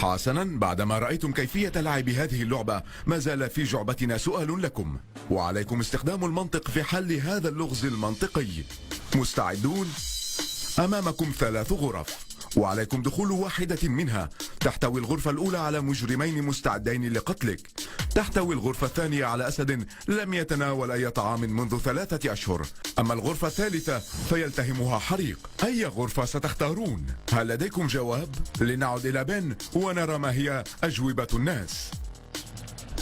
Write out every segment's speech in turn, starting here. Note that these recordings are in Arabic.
حسنا، بعدما رأيتم كيفية لعب هذه اللعبة ما زال في جعبتنا سؤال لكم، وعليكم استخدام المنطق في حل هذا اللغز المنطقي. مستعدون؟ أمامكم 3 غرف، وعليكم دخول واحدة منها. تحتوي الغرفة الأولى على مجرمين مستعدين لقتلك. تحتوي الغرفة الثانية على أسد لم يتناول أي طعام منذ 3 أشهر. أما الغرفة الثالثة فيلتهمها حريق. أي غرفة ستختارون؟ هل لديكم جواب؟ لنعد إلى بن ونرى ما هي أجوبة الناس.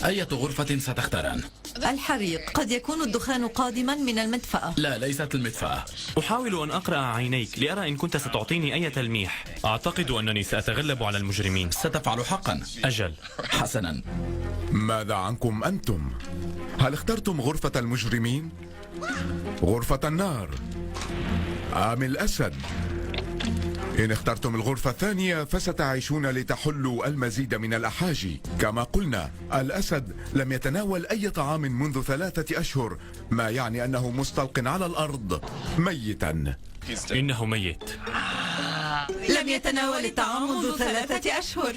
أية غرفة ستختاران؟ الحريق. قد يكون الدخان قادما من المدفأة. لا، ليست المدفأة. أحاول أن أقرأ عينيك لأرى إن كنت ستعطيني أي تلميح. أعتقد أنني سأتغلب على المجرمين. ستفعل حقا. أجل. حسنا. ماذا عنكم أنتم؟ هل اخترتم غرفة المجرمين؟ غرفة النار أم الأسد؟ إن اخترتم الغرفة الثانية فستعيشون لتحلوا المزيد من الأحاجي. كما قلنا، الأسد لم يتناول أي طعام منذ 3 أشهر، ما يعني أنه مستلق على الأرض ميتا. إنه ميت. لم يتناول الطعام منذ 3 أشهر.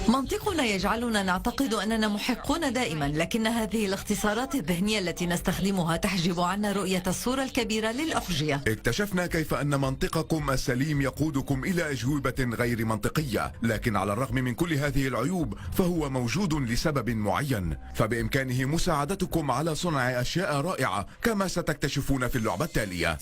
منطقنا يجعلنا نعتقد أننا محقون دائما، لكن هذه الاختصارات الذهنية التي نستخدمها تحجب عنا رؤية الصورة الكبيرة للأحجية. اكتشفنا كيف أن منطقكم السليم يقودكم إلى أجوبة غير منطقية، لكن على الرغم من كل هذه العيوب فهو موجود لسبب معين، فبإمكانه مساعدتكم على صنع أشياء رائعة كما ستكتشفون في اللعبة التالية.